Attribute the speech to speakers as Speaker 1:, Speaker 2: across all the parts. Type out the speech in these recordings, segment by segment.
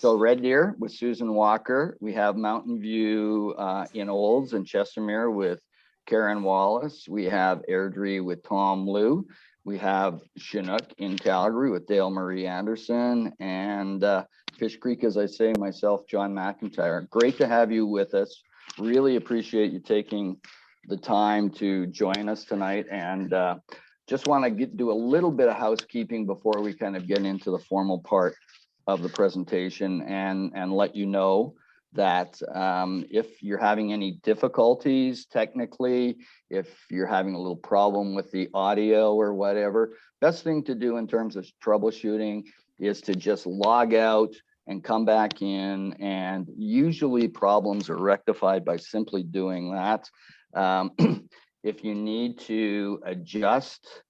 Speaker 1: So Red Deer with Susan Walker. We have Mountain View in Olds and Chestermere with Karen Wallace. We have Airdrie with Tom Liu. We have Chinook in Calgary with Dale Marie Anderson, and Fish Creek, as I say, myself, John McIntyre. Great to have you with us. Really appreciate you taking the time to join us tonight, and just want to do a little bit of housekeeping before we kind of get into the formal part of the presentation, and let you know that if you're having any difficulties technically, if you're having a little problem with the audio or whatever, best thing to do in terms of troubleshooting is to just log out and come back in, and usually problems are rectified by simply doing that. If you need to adjust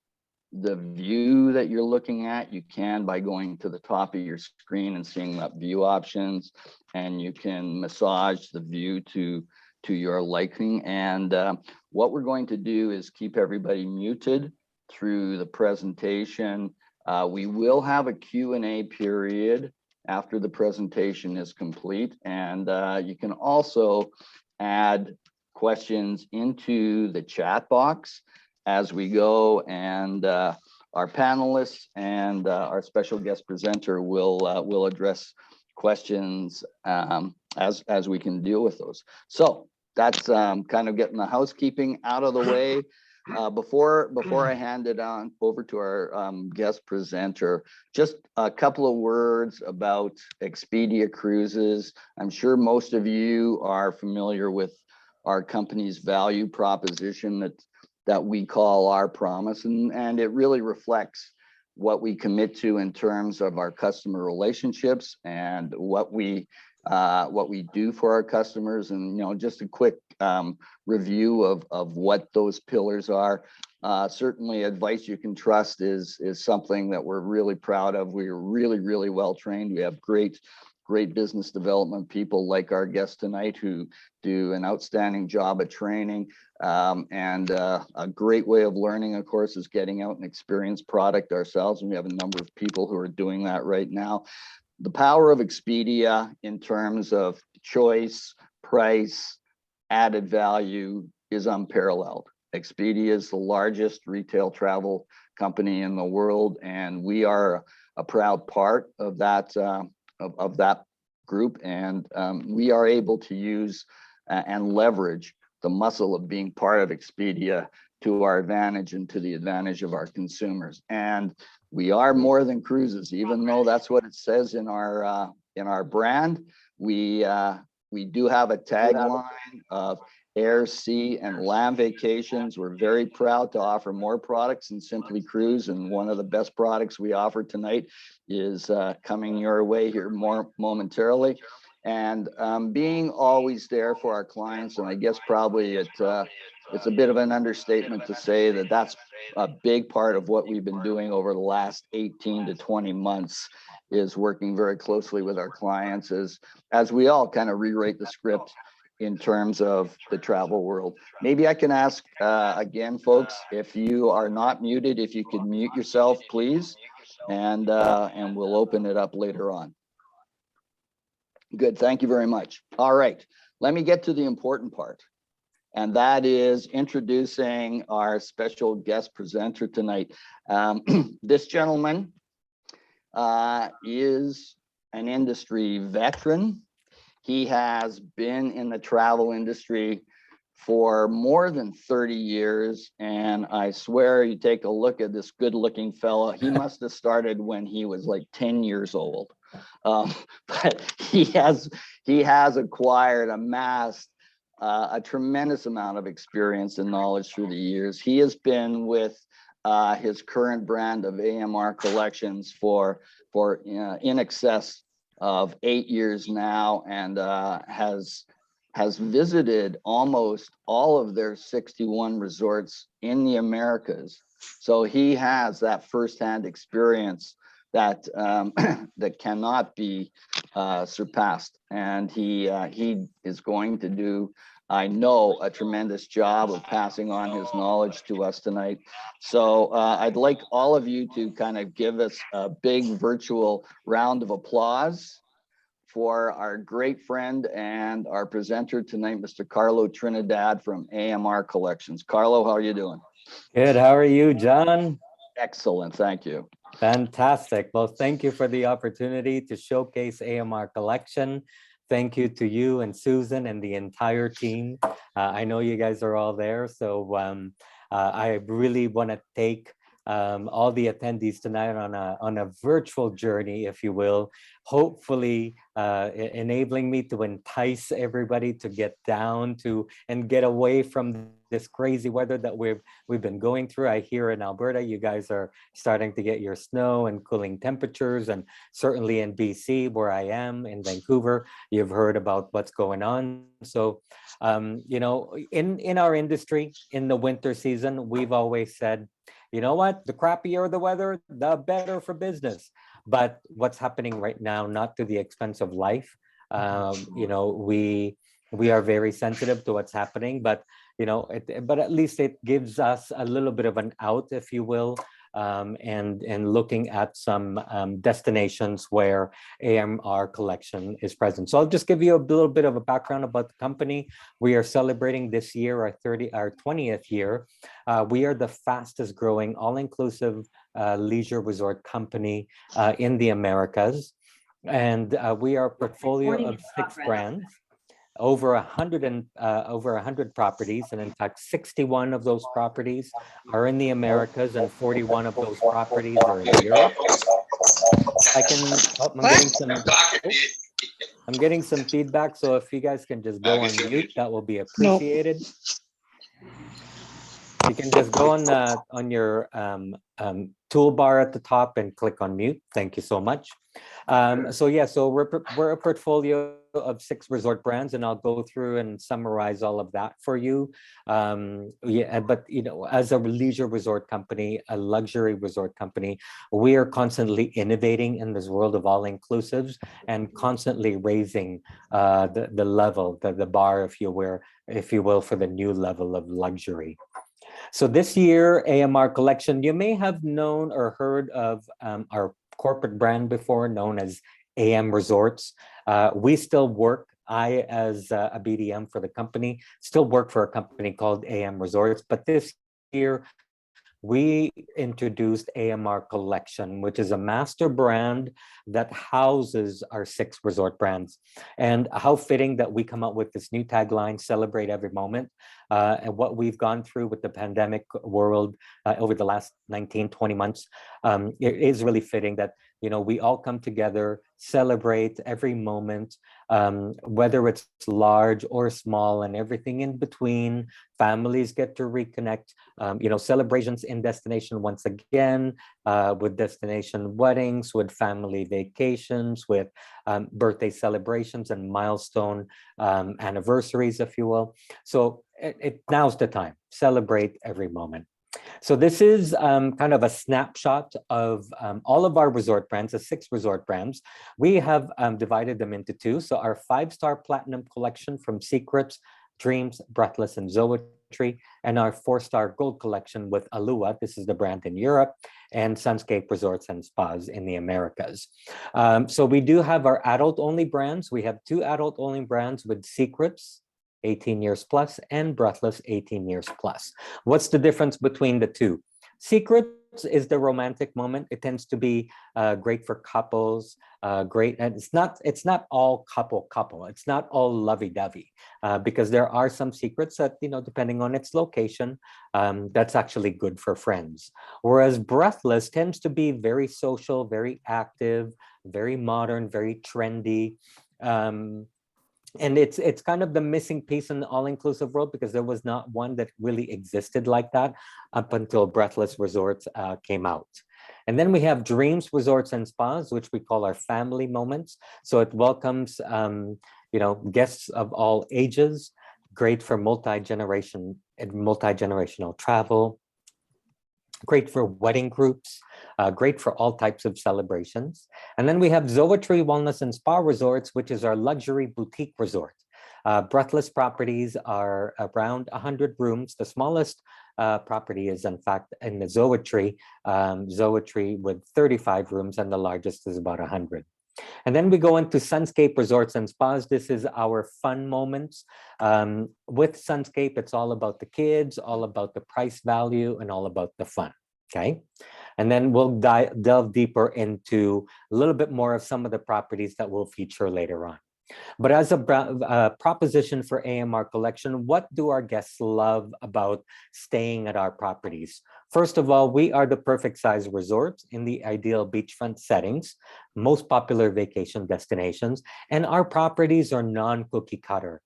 Speaker 1: the view that you're looking at, you can by going to the top of your screen and seeing that view options, and you can massage the view to your liking. And what we're going to do is keep everybody muted through the presentation. We will have a Q&A period after the presentation is complete, and you can also add questions into the chat box as we go, and our panelists and our special guest presenter will address questions as we can deal with those. So that's kind of getting the housekeeping out of the way. Before I hand it on over to our guest presenter, just a couple of words about Expedia Cruises. I'm sure most of you are familiar with our company's value proposition that we call our promise, and it really reflects what we commit to in terms of our customer relationships and what we do for our customers. And just a quick review of what those pillars are. Certainly, advice you can trust is something that we're really proud of. We're really well trained. We have great business development people like our guest tonight who do an outstanding job at training. And a great way of learning, of course, is getting out and experience product ourselves. And we have a number of people who are doing that right now. The power of Expedia in terms of choice, price, added value is unparalleled. Expedia is the largest retail travel company in the world, and we are a proud part of that of that group, and we are able to use and leverage the muscle of being part of Expedia to our advantage and to the advantage of our consumers. And we are more than cruises, even though that's what it says in our brand. We do have a tagline of air, sea, and land vacations. We're very proud to offer more products than simply cruise, and one of the best products we offer tonight is coming your way here more momentarily. And being always there for our clients, and I guess probably it's a bit of an understatement to say that that's a big part of what we've been doing over the last 18 to 20 months, is working very closely with our clients as we all kind of rewrite the script in terms of the travel world. Maybe I can ask again, folks, if you are not muted, if you could mute yourself, please, and we'll open it up later on. Good, thank you very much. All right, let me get to the important part, and that is introducing our special guest presenter tonight. This gentleman is an industry veteran. He has been in the travel industry for more than 30 years. And I swear, you take a look at this good looking fella, he must have started when he was like 10 years old. But he has amassed a tremendous amount of experience and knowledge through the years. He has been with his current brand of AMR collections for in excess of 8 years now, and has visited almost all of their 61 resorts in the Americas. So he has that firsthand experience that that cannot be surpassed, and he is going to do, I know, a tremendous job of passing on his knowledge to us tonight. So I'd like all of you to kind of give us a big virtual round of applause for our great friend and our presenter tonight, Mr. Carlo Trinidad from AMR Collections. Carlo, how are you doing?
Speaker 2: Good. How are you, John?
Speaker 1: Excellent. Thank you.
Speaker 2: Fantastic. Well, thank you for the opportunity to showcase AMR Collection. Thank you to you and Susan and the entire team. I know you guys are all there, so I really want to take all the attendees tonight on a virtual journey, if you will, hopefully enabling me to entice everybody to get down to and get away from this crazy weather that we've been going through. I hear in Alberta, you guys are starting to get your snow and cooling temperatures, and certainly in BC, where I am in Vancouver, you've heard about what's going on. So, you know, in our industry, in the winter season, we've always said, you know what, the crappier the weather, the better for business. But what's happening right now, not to the expense of life, you know, we are very sensitive to what's happening, but you know, but at least it gives us a little bit of an out, if you will, and looking at some destinations where AMR Collection is present. So I'll just give you a little bit of a background about the company. We are celebrating this year our 20th year. We are the fastest growing all-inclusive leisure resort company in the Americas, and we are a portfolio of 6 brands. Over 100 properties, and in fact 61 of those properties are in the Americas and 41 of those properties are in Europe. I'm getting some feedback, so if you guys can just go on mute, that will be appreciated. You can just go on your toolbar at the top and click on mute. Thank you so much. So yeah, so we're a portfolio of 6 resort brands, and I'll go through and summarize all of that for you. Yeah, but you know, as a leisure resort company, a luxury resort company, we are constantly innovating in this world of all-inclusives and constantly raising the level, the bar, if you will, for the new level of luxury. So this year, AMR Collection, you may have known or heard of our corporate brand before, known as AM Resorts. We still work, I as a BDM for the company, still work for a company called AM Resorts, but this year we introduced AMR Collection, which is a master brand that houses our 6 resort brands. And how fitting that we come up with this new tagline, celebrate every moment. And what we've gone through with the pandemic world over the last 19, 20 months, it is really fitting that, you know, we all come together, celebrate every moment, whether it's large or small and everything in between. Families get to reconnect, you know, celebrations in destination once again, with destination weddings, with family vacations, with birthday celebrations and milestone anniversaries, if you will. So now's the time, celebrate every moment. So this is kind of a snapshot of all of our resort brands, the 6 resort brands. We have divided them into 2. So our 5-star Platinum Collection from Secrets, Dreams, Breathless, and Zoetry, and our 4-star Gold Collection with Alua, this is the brand in Europe, and Sunscape Resorts and Spas in the Americas. So we do have our adult-only brands. We have 2 adult-only brands with Secrets, 18 years plus, and Breathless, 18 years plus. What's the difference between the 2? Secrets is the romantic moment. It tends to be great for couples, great, and it's not all couple. It's not all lovey-dovey, because there are some secrets that, you know, depending on its location, that's actually good for friends. Whereas Breathless tends to be very social, very active, very modern, very trendy. And it's kind of the missing piece in the all-inclusive world, because there was not one that really existed like that up until Breathless Resorts came out. And then we have Dreams Resorts and Spas, which we call our family moments. So it welcomes, you know, guests of all ages, great for multi-generational travel, great for wedding groups, great for all types of celebrations. And then we have Zoetry Wellness and Spa Resorts, which is our luxury boutique resort. Breathless properties are around 100 rooms. The smallest property is, in fact, in the Zoetry with 35 rooms, and the largest is about 100. And then we go into Sunscape Resorts and Spas. This is our fun moments. With Sunscape, it's all about the kids, all about the price value, and all about the fun, okay? And then we'll delve deeper into a little bit more of some of the properties that we'll feature later on. But as a proposition for AMR Collection, what do our guests love about staying at our properties? First of all, we are the perfect size resort in the ideal beachfront settings, most popular vacation destinations, and our properties are non-cookie cutter,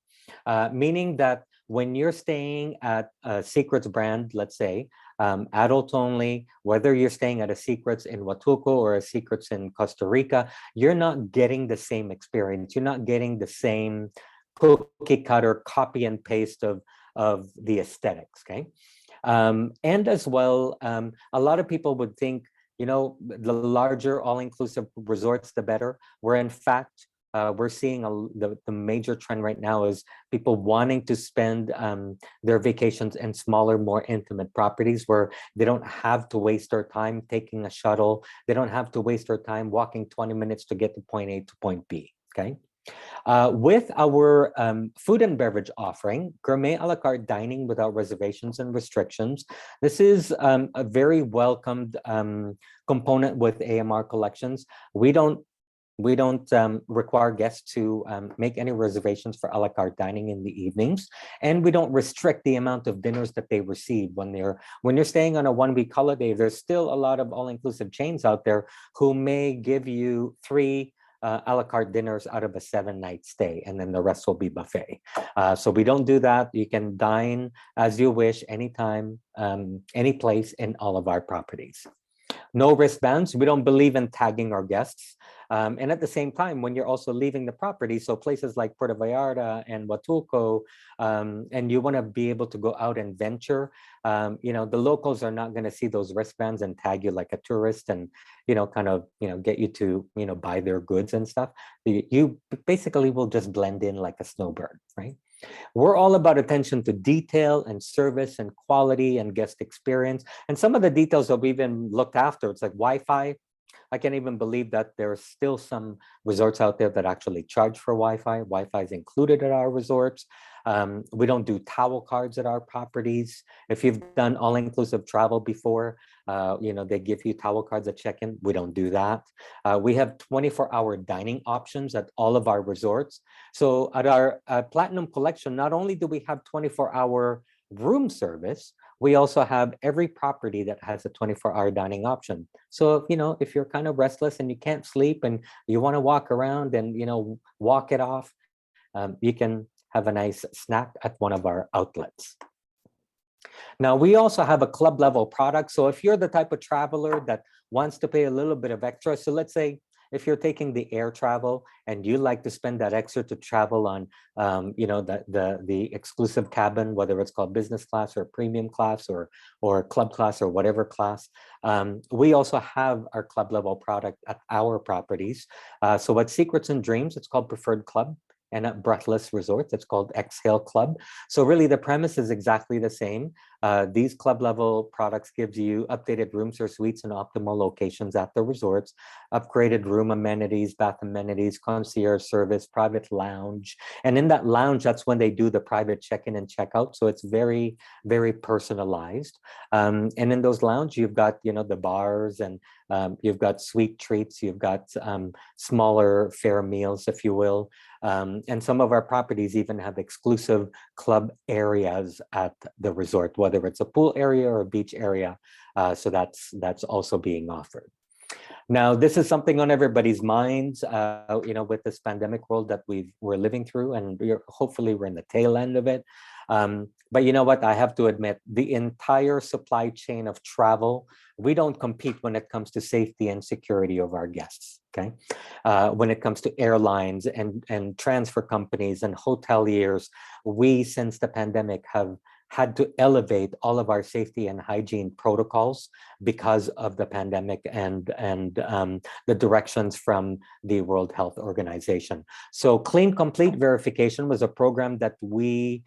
Speaker 2: meaning that when you're staying at a Secrets brand, let's say, adult only, whether you're staying at a Secrets in Huatulco or a Secrets in Costa Rica, you're not getting the same experience. You're not getting the same cookie cutter copy and paste of the aesthetics, okay? And as well, a lot of people would think, you know, the larger all-inclusive resorts, the better, where in fact, we're seeing the major trend right now is people wanting to spend their vacations in smaller, more intimate properties where they don't have to waste their time taking a shuttle. They don't have to waste their time walking 20 minutes to get to point A to point B, okay? With our food and beverage offering, gourmet a la carte dining without reservations and restrictions, this is a very welcomed component with AMR Collections. We don't require guests to make any reservations for a la carte dining in the evenings, and we don't restrict the amount of dinners that they receive when you're staying on a 1-week holiday. There's still a lot of all-inclusive chains out there who may give you 3 a la carte dinners out of a 7-night stay, and then the rest will be buffet. So we don't do that. You can dine as you wish, anytime, any place in all of our properties. No wristbands. We don't believe in tagging our guests. And at the same time, when you're also leaving the property, so places like Puerto Vallarta and Huatulco, and you want to be able to go out and venture, you know, the locals are not going to see those wristbands and tag you like a tourist and, you know, kind of, you know, get you to, you know, buy their goods and stuff. You basically will just blend in like a snowbird, right? We're all about attention to detail and service and quality and guest experience. And some of the details that we've even looked after, it's like Wi-Fi. I can't even believe that there's still some resorts out there that actually charge for Wi-Fi. Wi-Fi is included at our resorts. We don't do towel cards at our properties. If you've done all-inclusive travel before, you know, they give you towel cards at check-in. We don't do that. We have 24-hour dining options at all of our resorts. So at our Platinum Collection, not only do we have 24-hour room service, we also have every property that has a 24-hour dining option. So, you know, if you're kind of restless and you can't sleep and you want to walk around and, you know, walk it off, you can have a nice snack at one of our outlets. Now, we also have a club level product. So if you're the type of traveler that wants to pay a little bit of extra, so let's say if you're taking the air travel and you like to spend that extra to travel on, you know, the exclusive cabin, whether it's called business class or premium class or club class or whatever class, we also have our club level product at our properties. So at Secrets and Dreams, it's called Preferred Club. And at Breathless Resorts, it's called Exhale Club. So really the premise is exactly the same. These club level products gives you updated rooms or suites in optimal locations at the resorts, upgraded room amenities, bath amenities, concierge service, private lounge. And in that lounge, that's when they do the private check-in and check-out. So it's very, very personalized. And in those lounge, you've got, you know, the bars and you've got sweet treats, you've got smaller fare meals, if you will. And some of our properties even have exclusive club areas at the resort, whether it's a pool area or a beach area. So that's also being offered. Now, this is something on everybody's minds, you know, with this pandemic world that we're living through, and hopefully we're in the tail end of it. But you know what? I have to admit, the entire supply chain of travel, we don't compete when it comes to safety and security of our guests, okay? When it comes to airlines and transfer companies and hoteliers, we, since the pandemic, have had to elevate all of our safety and hygiene protocols because of the pandemic and the directions from the World Health Organization. So Clean Complete Verification was a program that we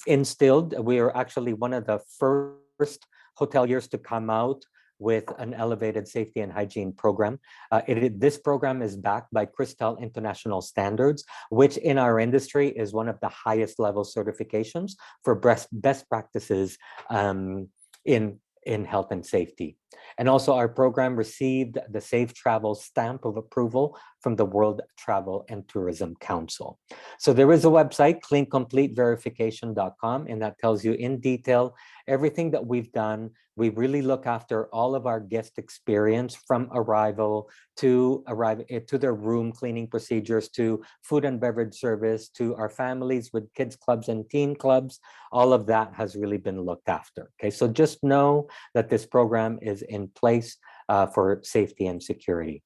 Speaker 2: instilled. We are actually one of the first hoteliers to come out with an elevated safety and hygiene program. This program is backed by Cristal International Standards, which in our industry is one of the highest level certifications for best practices in health and safety. And also our program received the Safe Travel stamp of approval from the World Travel and Tourism Council. So there is a website, cleancompleteverification.com, and that tells you in detail everything that we've done. We really look after all of our guest experience from arrival to their room cleaning procedures, to food and beverage service, to our families with kids clubs and teen clubs. All of that has really been looked after. Okay, so just know that this program is in place for safety and security.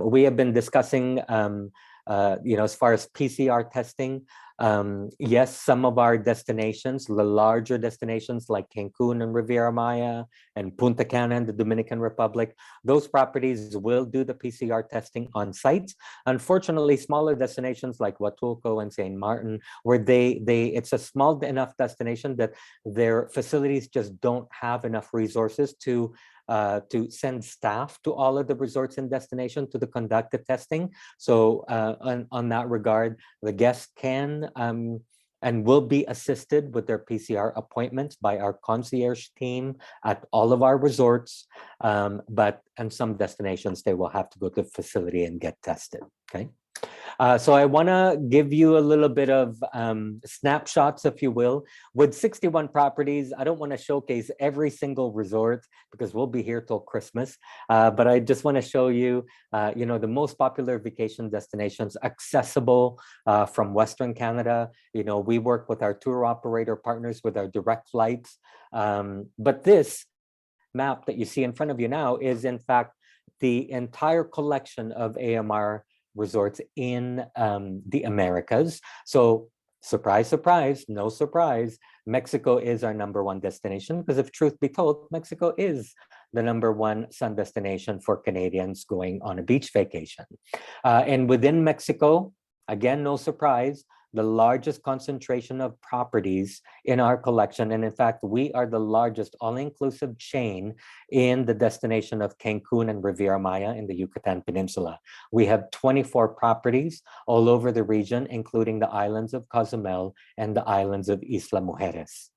Speaker 2: We have been discussing, as far as PCR testing, yes, some of our destinations, the larger destinations like Cancun and Riviera Maya and Punta Cana and the Dominican Republic, those properties will do the PCR testing on site. Unfortunately, smaller destinations like Huatulco and St. Martin, where it's a small enough destination that their facilities just don't have enough resources to send staff to all of the resorts and destinations to conduct the testing. So on that regard, the guests can and will be assisted with their PCR appointments by our concierge team at all of our resorts. But in some destinations, they will have to go to the facility and get tested, okay? So I want to give you a little bit of snapshots, if you will. With 61 properties, I don't want to showcase every single resort because we'll be here till Christmas. But I just want to show you, the most popular vacation destinations accessible from Western Canada. We work with our tour operator partners with our direct flights. But this map that you see in front of you now is, in fact, the entire collection of AMR resorts in the Americas. So surprise, surprise, no surprise, Mexico is our #1 destination, because if truth be told, Mexico is the #1 sun destination for Canadians going on a beach vacation. And within Mexico, again, no surprise, the largest concentration of properties in our collection. And in fact, we are the largest all-inclusive chain in the destination of Cancun and Riviera Maya in the Yucatan Peninsula. We have 24 properties all over the region, including the islands of Cozumel and the islands of Isla Mujeres.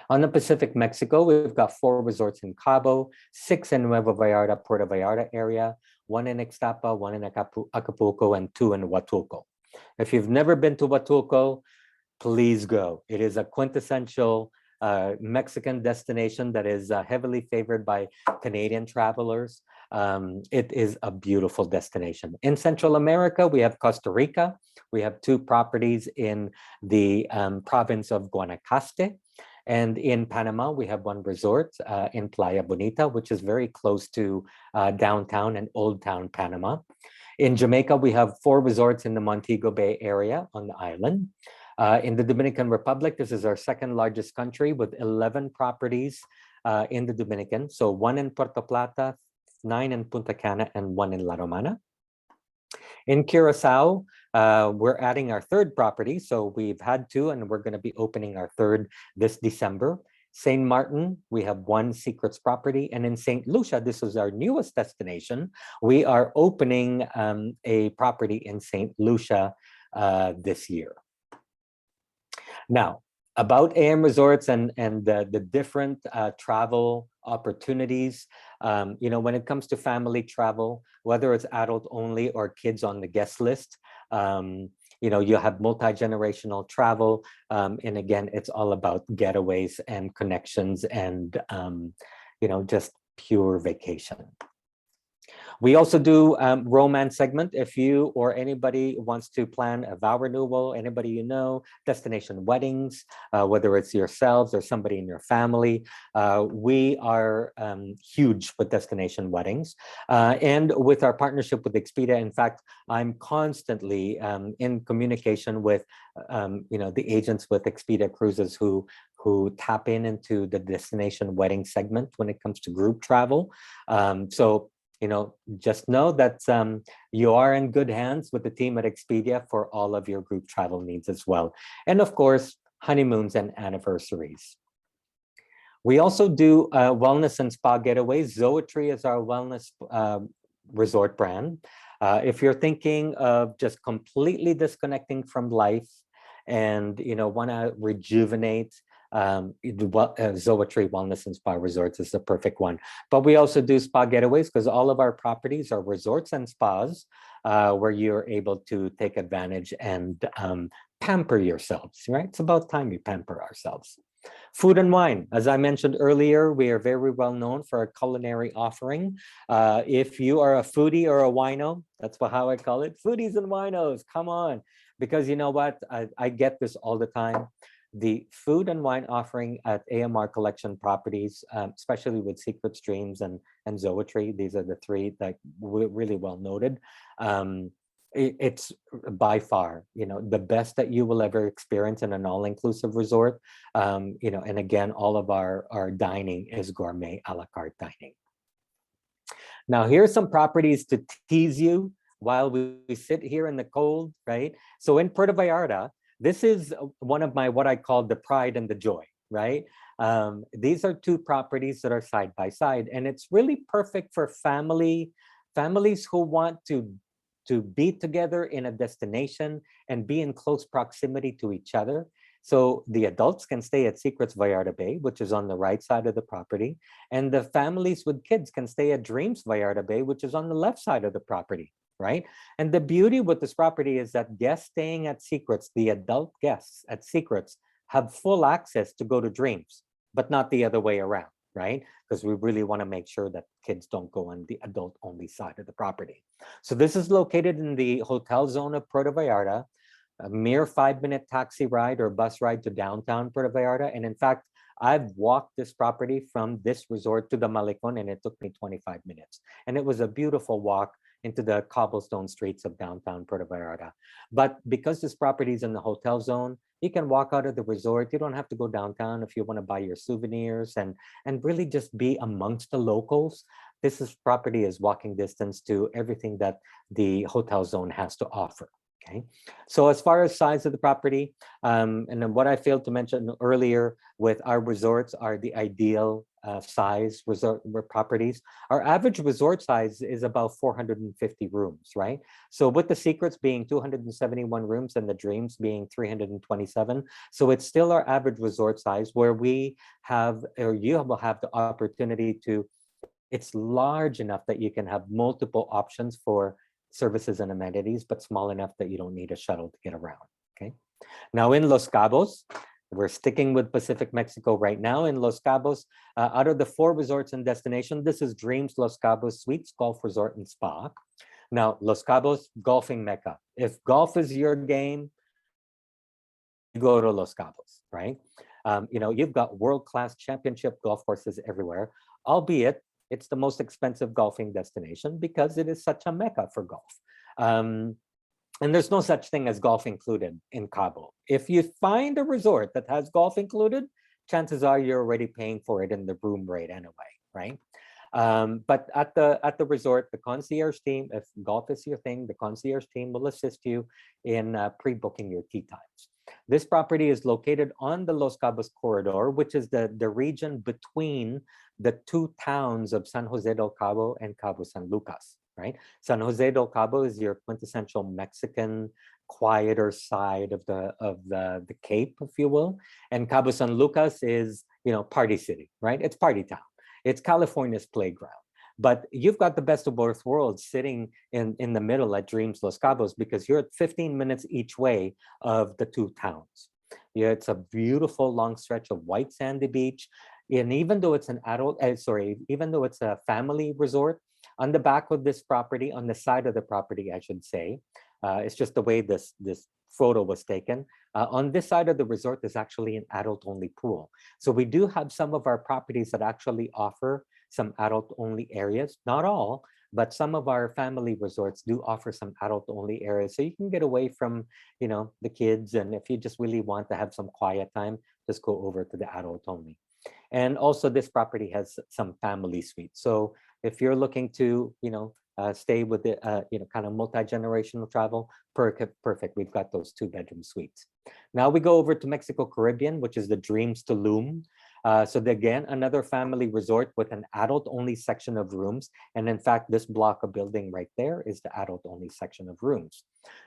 Speaker 2: On the Pacific Mexico, we've got 4 resorts in Cabo, 6 in Nueva Vallarta, Puerto Vallarta area, 1 in Ixtapa, 1 in Acapulco, and 2 in Huatulco. If you've never been to Huatulco, please go. It is a quintessential Mexican destination that is heavily favored by Canadian travelers. It is a beautiful destination. In Central America, we have Costa Rica. We have 2 properties in the province of Guanacaste. And in Panama, we have 1 resort in Playa Bonita, which is very close to downtown and Old Town Panama. In Jamaica, we have 4 resorts in the Montego Bay area on the island. In the Dominican Republic, this is our 2nd largest country with 11 properties in the Dominican. So 1 in Puerto Plata, 9 in Punta Cana, and 1 in La Romana. In Curacao, we're adding our 3rd property. So we've had 2, and we're going to be opening our 3rd this December. St. Martin, we have 1 Secrets property. And in St. Lucia, this is our newest destination. We are opening a property in St. Lucia this year. Now, about AM Resorts and the different travel opportunities, when it comes to family travel, whether it's adult only or kids on the guest list, you have multi-generational travel. And again, it's all about getaways and connections and, just pure vacation. We also do romance segment. If you or anybody wants to plan a vow renewal, anybody destination weddings, whether it's yourselves or somebody in your family, we are huge with destination weddings. And with our partnership with Expedia, in fact, I'm constantly in communication with, the agents with Expedia Cruises who tap into the destination wedding segment when it comes to group travel. So just know that you are in good hands with the team at Expedia for all of your group travel needs as well. And of course, honeymoons and anniversaries. We also do wellness and spa getaways. Zoetry is our wellness resort brand. If you're thinking of just completely disconnecting from life and want to rejuvenate, Zoetry Wellness and Spa Resorts is the perfect one. But we also do spa getaways because all of our properties are resorts and spas where you're able to take advantage and pamper yourselves, right? It's about time we pamper ourselves. Food and wine. As I mentioned earlier, we are very well known for our culinary offering. If you are a foodie or a wino, that's how I call it, foodies and winos, come on. Because you know what, I get this all the time. The food and wine offering at AMR Collection Properties, especially with Secret Streams and Zoetry, these are the three that we're really well noted. It's by far, the best that you will ever experience in an all-inclusive resort. And again, all of our dining is gourmet a la carte dining. Now, here's some properties to tease you while we sit here in the cold, right? So in Puerto Vallarta, this is one of my, what I call the pride and the joy, right? These are two properties that are side by side, and it's really perfect for families who want to be together in a destination and be in close proximity to each other. So the adults can stay at Secrets Vallarta Bay, which is on the right side of the property, and the families with kids can stay at Dreams Vallarta Bay, which is on the left side of the property, right? And the beauty with this property is that guests staying at Secrets, the adult guests at Secrets, have full access to go to Dreams, but not the other way around, right? Because we really want to make sure that kids don't go on the adult-only side of the property. So this is located in the hotel zone of Puerto Vallarta, a mere 5-minute taxi ride or bus ride to downtown Puerto Vallarta. And in fact, I've walked this property from this resort to the Malecon, and it took me 25 minutes. And it was a beautiful walk into the cobblestone streets of downtown Puerto Vallarta. But because this property is in the hotel zone, you can walk out of the resort. You don't have to go downtown if you want to buy your souvenirs and really just be amongst the locals. This property is walking distance to everything that the hotel zone has to offer. Okay, so as far as size of the property, and then what I failed to mention earlier with our resorts are the ideal size resort properties. Our average resort size is about 450 rooms, right? So with the Secrets being 271 rooms and the Dreams being 327, so it's still our average resort size where we have, or you will have the opportunity to, it's large enough that you can have multiple options for services and amenities, but small enough that you don't need a shuttle to get around, okay? Now in Los Cabos, we're sticking with Pacific Mexico right now. In Los Cabos, out of the 4 resorts and destinations, this is Dreams Los Cabos Suites Golf Resort and Spa. Now, Los Cabos, golfing mecca. If golf is your game, you go to Los Cabos, right? You've got world-class championship golf courses everywhere, albeit it's the most expensive golfing destination because it is such a mecca for golf. And there's no such thing as golf included in Cabo. If you find a resort that has golf included, chances are you're already paying for it in the room rate anyway, right? But at the resort, the concierge team, if golf is your thing, the concierge team will assist you in pre-booking your tee times. This property is located on the Los Cabos corridor, which is the region between the 2 towns of San Jose del Cabo and Cabo San Lucas, right? San Jose del Cabo is your quintessential Mexican, quieter side of the Cape, if you will. And Cabo San Lucas is, party city, right? It's party town. It's California's playground. But you've got the best of both worlds sitting in the middle at Dreams Los Cabos because you're at 15 minutes each way of the 2 towns. Yeah, it's a beautiful long stretch of white sandy beach. And even though it's even though it's a family resort, on the back of this property, on the side of the property, I should say, it's just the way this photo was taken. On this side of the resort, there's actually an adult-only pool. So we do have some of our properties that actually offer some adult-only areas, not all, but some of our family resorts do offer some adult-only areas. So you can get away from, the kids. And if you just really want to have some quiet time, just go over to the adult-only. And also this property has some family suites. So if you're looking to, stay with the, kind of multi-generational travel, perfect. We've got those 2-bedroom suites. Now we go over to Mexico Caribbean, which is the Dreams Tulum. Again, another family resort with an adult-only section of rooms. And in fact, this block of building right there is the adult-only section of rooms.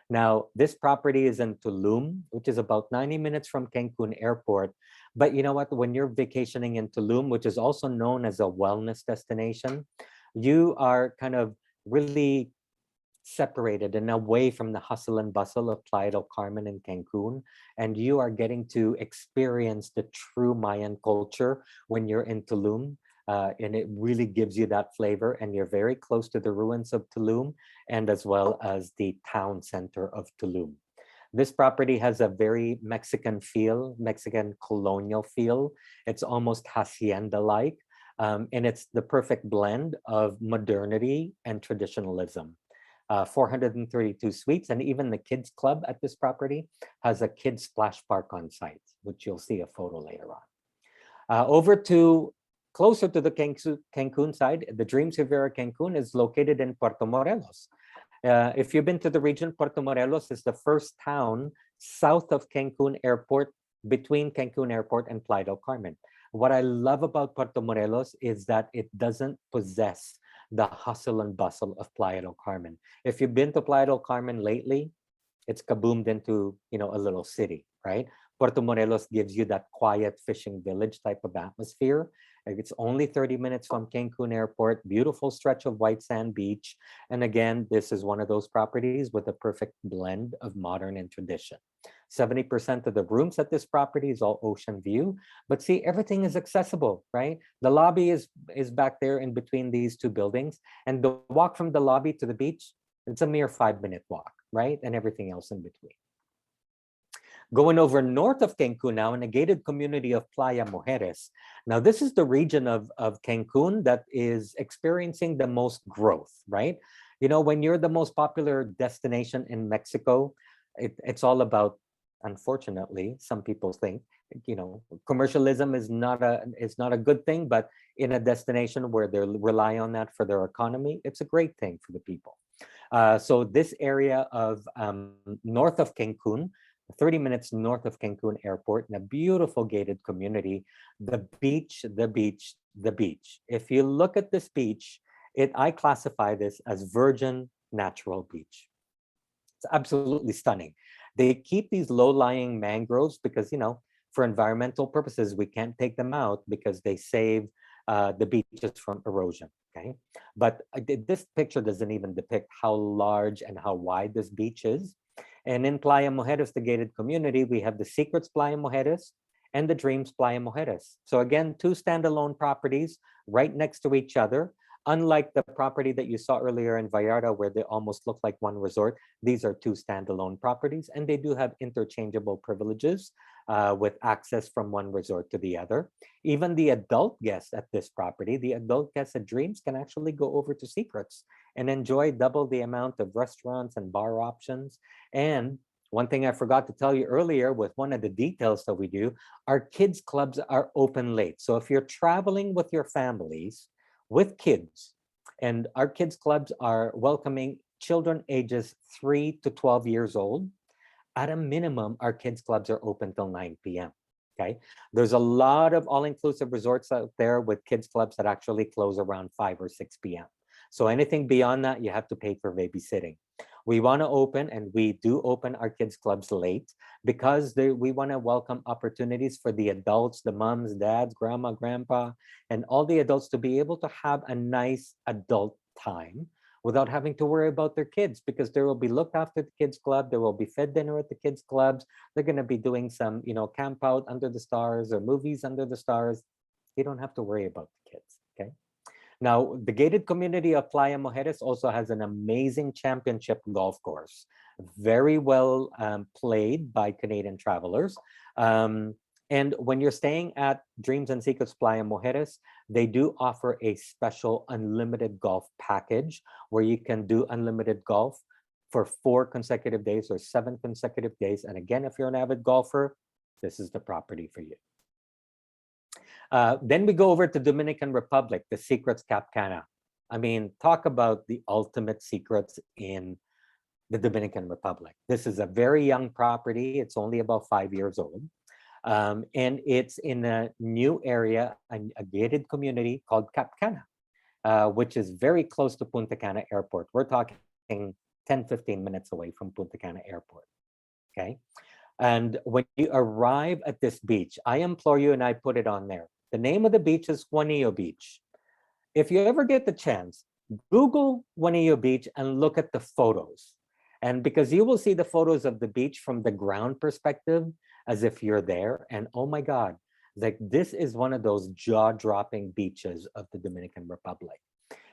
Speaker 2: Now, this property is in Tulum, which is about 90 minutes from Cancun Airport. But you know what? When you're vacationing in Tulum, which is also known as a wellness destination, you are kind of really separated and away from the hustle and bustle of Playa del Carmen and Cancun, and you are getting to experience the true Mayan culture when you're in Tulum, and it really gives you that flavor, and you're very close to the ruins of Tulum and as well as the town center of Tulum. This property has a very Mexican feel, Mexican colonial feel. It's almost hacienda-like, and it's the perfect blend of modernity and traditionalism. 432 suites, and even the kids club at this property has a kids splash park on site, which you'll see a photo later on. Over to closer to the Cancun side, the Dreams Rivera Cancun is located in Puerto Morelos. If you've been to the region, Puerto Morelos is the first town south of Cancun Airport, between Cancun Airport and Playa del Carmen. What I love about Puerto Morelos is that it doesn't possess the hustle and bustle of Playa del Carmen. If you've been to Playa del Carmen lately, it's kaboomed into, you know, a little city, right? Puerto Morelos gives you that quiet fishing village type of atmosphere. It's only 30 minutes from Cancun Airport, beautiful stretch of white sand beach. And again, this is one of those properties with a perfect blend of modern and tradition. 70% of the rooms at this property is all ocean view, but see, everything is accessible, right? The lobby is back there in between these two buildings, and the walk from the lobby to the beach, it's a mere 5-minute walk, right? And everything else in between. Going over north of Cancun now in a gated community of Playa Mujeres. Now, this is the region of Cancun that is experiencing the most growth, right? You know, when you're the most popular destination in Mexico, it's all about, unfortunately, some people think, you know, commercialism is not a good thing, but in a destination where they rely on that for their economy, it's a great thing for the people. So this area of north of Cancun, 30 minutes north of Cancun Airport, in a beautiful gated community, the beach, the beach, the beach. If you look at this beach, I classify this as virgin natural beach. It's absolutely stunning. They keep these low-lying mangroves because, you know, for environmental purposes, we can't take them out because they save the beaches from erosion, okay? But this picture doesn't even depict how large and how wide this beach is. And in Playa Mujeres, the gated community, we have the Secrets Playa Mujeres and the Dreams Playa Mujeres. So again, two standalone properties right next to each other. Unlike the property that you saw earlier in Vallarta, where they almost look like one resort, these are two standalone properties, and they do have interchangeable privileges with access from one resort to the other. Even the adult guests at this property, the adult guests at Dreams, can actually go over to Secrets and enjoy double the amount of restaurants and bar options. And one thing I forgot to tell you earlier with one of the details that we do, our kids clubs are open late. So if you're traveling with your families, with kids, and our kids clubs are welcoming children ages 3 to 12 years old. At a minimum, our kids clubs are open till 9 p.m. Okay, there's a lot of all-inclusive resorts out there with kids clubs that actually close around 5 or 6 p.m. So anything beyond that, you have to pay for babysitting. We want to open, and we do open our kids clubs late because we want to welcome opportunities for the adults, the moms, dads, grandma, grandpa, and all the adults to be able to have a nice adult time without having to worry about their kids, because they will be looked after at the kids club. There will be fed dinner at the kids clubs. They're going to be doing some, you know, camp out under the stars or movies under the stars. You don't have to worry about the kids, okay? Now, the gated community of Playa Mujeres also has an amazing championship golf course, very well played by Canadian travelers. And when you're staying at Dreams and Secrets Playa Mujeres, they do offer a special unlimited golf package where you can do unlimited golf for 4 consecutive days or 7 consecutive days. And again, if you're an avid golfer, this is the property for you. Then we go over to Dominican Republic, the Secrets Cap Cana. I mean, talk about the ultimate secrets in the Dominican Republic. This is a very young property. It's only about 5 years old. And it's in a new area, a gated community called Cap Cana, which is very close to Punta Cana Airport. We're talking 10, 15 minutes away from Punta Cana Airport. Okay. And when you arrive at this beach, I implore you, and I put it on there. The name of the beach is Juanillo Beach. If you ever get the chance, Google Juanillo Beach and look at the photos. And because you will see the photos of the beach from the ground perspective, as if you're there. And oh my God, like this is one of those jaw-dropping beaches of the Dominican Republic.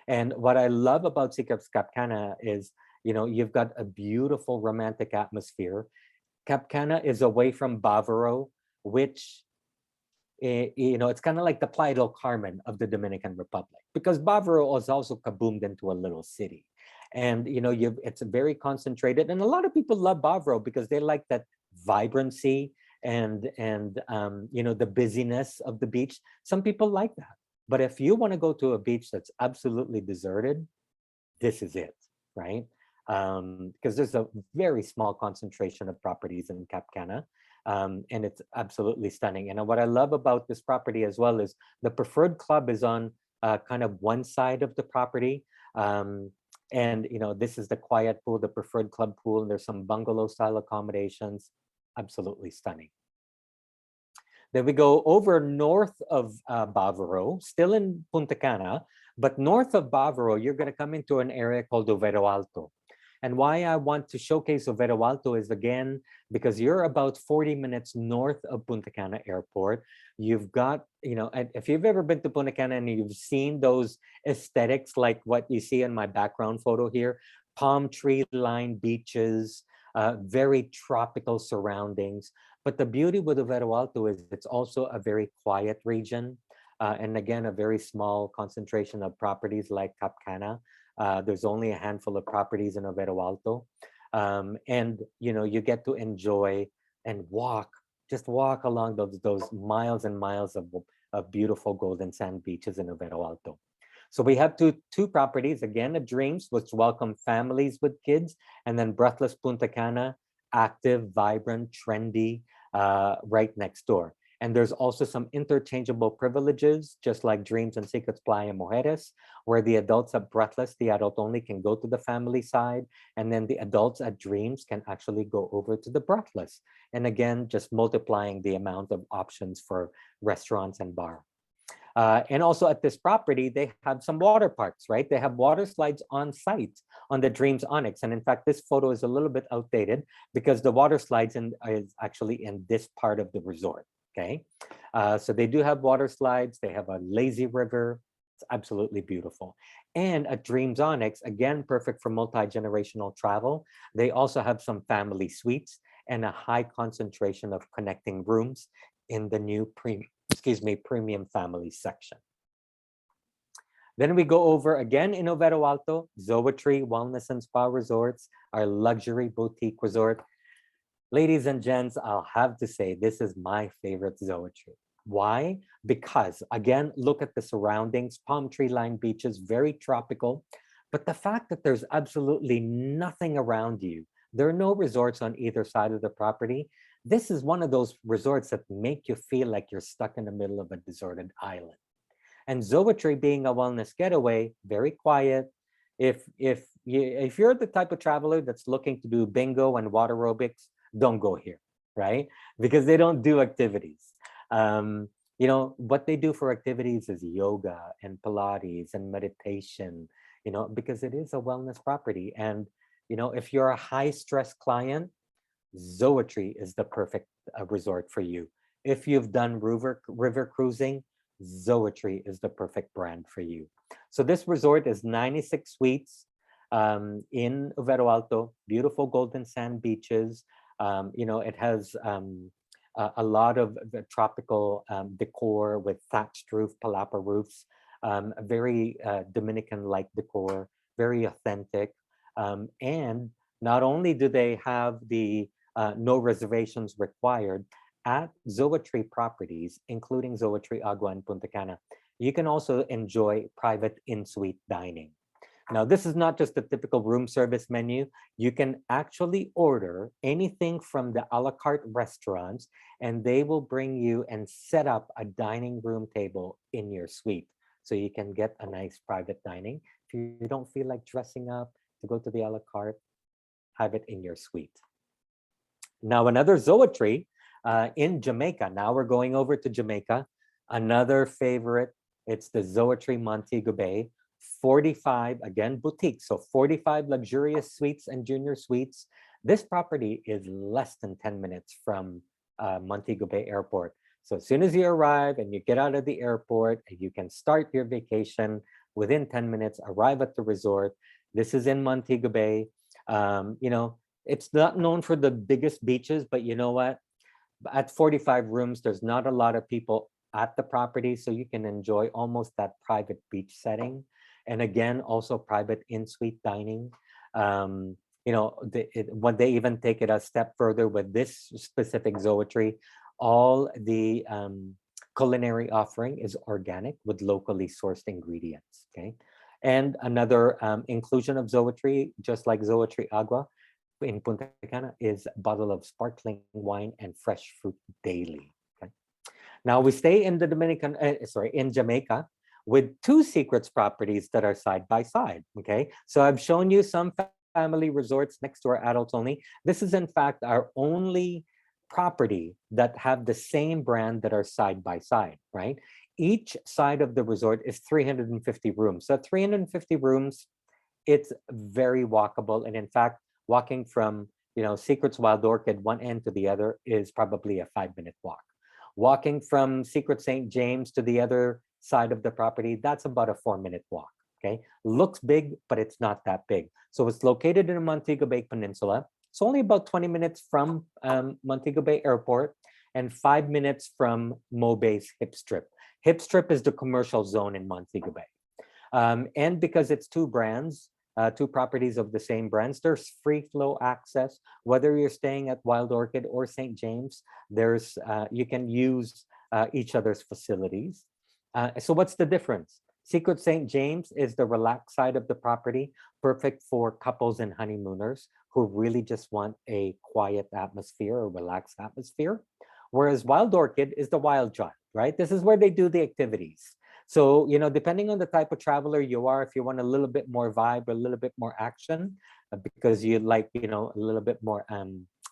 Speaker 2: And what I love about Sikap's Cap Cana is, you've got a beautiful romantic atmosphere. Cap Cana is away from Bavaro, which it's kind of like the Playa del Carmen of the Dominican Republic, because Bavaro is also kaboomed into a little city. And it's very concentrated, and a lot of people love Bavaro because they like that vibrancy and the busyness of the beach. Some people like that, but if you want to go to a beach that's absolutely deserted, this is it, right? Because there's a very small concentration of properties in Cap Cana. And it's absolutely stunning. And what I love about this property as well is the preferred club is on kind of one side of the property. And this is the quiet pool, the preferred club pool, and there's some bungalow style accommodations. Absolutely stunning. Then we go over north of Bavaro, still in Punta Cana, but north of Bavaro, you're going to come into an area called Overo Alto. And why I want to showcase Overo Alto is, again, because you're about 40 minutes north of Punta Cana Airport. You've got, if you've ever been to Punta Cana and you've seen those aesthetics like what you see in my background photo here, palm tree lined beaches, very tropical surroundings. But the beauty with Overo Alto is it's also a very quiet region. And again, a very small concentration of properties like Cap Cana. There's only a handful of properties in Overo Alto. And, you get to enjoy and just walk along those miles and miles of beautiful golden sand beaches in Overo Alto. So we have two properties, again, a Dreams, which welcome families with kids, and then Breathless Punta Cana, active, vibrant, trendy, right next door. And there's also some interchangeable privileges, just like Dreams and Secrets Playa Mujeres, where the adults at Breathless, the adult only, can go to the family side. And then the adults at Dreams can actually go over to the Breathless. And again, just multiplying the amount of options for restaurants and bar. And also at this property, they have some water parks, right? They have water slides on site on the Dreams Onyx. And in fact, this photo is a little bit outdated because the water slides is actually in this part of the resort. Okay, so they do have water slides. They have a lazy river. It's absolutely beautiful. And at Dreams Onyx, again, perfect for multi-generational travel. They also have some family suites and a high concentration of connecting rooms in the new premium family section. Then we go over again in Overo Alto, Zoetry Wellness and Spa Resorts, our luxury boutique resort. Ladies and gents, I'll have to say this is my favorite Zoetry. Why? Because, again, look at the surroundings, palm tree lined beaches, very tropical. But the fact that there's absolutely nothing around you, there are no resorts on either side of the property. This is one of those resorts that make you feel like you're stuck in the middle of a deserted island. And Zoetry, being a wellness getaway, very quiet. If you're the type of traveler that's looking to do bingo and water aerobics, don't go here, right? Because they don't do activities. What they do for activities is yoga and Pilates and meditation, because it is a wellness property. And, if you're a high stress client, Zoetry is the perfect resort for you. If you've done river cruising, Zoetry is the perfect brand for you. So this resort is 96 suites in Overo Alto, beautiful golden sand beaches. It has a lot of the tropical decor with thatched roof, palapa roofs, very Dominican-like decor, very authentic. And not only do they have the no reservations required at Zoetry properties, including Zoetry Agua and Punta Cana, you can also enjoy private in-suite dining. Now, this is not just the typical room service menu. You can actually order anything from the a la carte restaurants, and they will bring you and set up a dining room table in your suite. So you can get a nice private dining. If you don't feel like dressing up to go to the a la carte, have it in your suite. Now, another Zoetry in Jamaica. Now we're going over to Jamaica. Another favorite, it's the Zoetry Montego Bay. 45, again, boutique. So 45 luxurious suites and junior suites. This property is less than 10 minutes from Montego Bay Airport. So as soon as you arrive and you get out of the airport, you can start your vacation within 10 minutes, arrive at the resort. This is in Montego Bay. You know, it's not known for the biggest beaches, but you know what? At 45 rooms, there's not a lot of people at the property, so you can enjoy almost that private beach setting. And again, also private in-suite dining. You know, when they even take it a step further with this specific Zoetry, all the culinary offering is organic with locally sourced ingredients, okay? And another inclusion of Zoetry, just like Zoetry Agua in Punta Cana, is a bottle of sparkling wine and fresh fruit daily. Okay. Now we stay in the in Jamaica with two Secrets properties that are side by side. Okay, so I've shown you some family resorts next to our adults only. This is in fact our only property that have the same brand that are side by side, right? Each side of the resort is 350 rooms. So 350 rooms, it's very walkable. And in fact, walking from, you know, Secrets Wild Orchid one end to the other is probably a 5-minute walk. Walking from Secret St. James to the other side of the property, that's about a 4-minute walk. Okay, looks big, but it's not that big. So it's located in the Montego Bay Peninsula. It's only about 20 minutes from Montego Bay Airport and 5 minutes from Mo Bay's Hip Strip. Hip Strip is the commercial zone in Montego Bay. And because it's two brands, two properties of the same brands, there's free flow access. Whether you're staying at Wild Orchid or St. James, there's you can use each other's facilities. So what's the difference? Secret St. James is the relaxed side of the property, perfect for couples and honeymooners who really just want a quiet atmosphere or relaxed atmosphere. Whereas Wild Orchid is the wild child, right? This is where they do the activities. So, you know, depending on the type of traveler you are, if you want a little bit more vibe, a little bit more action, because you like, you know, a little bit more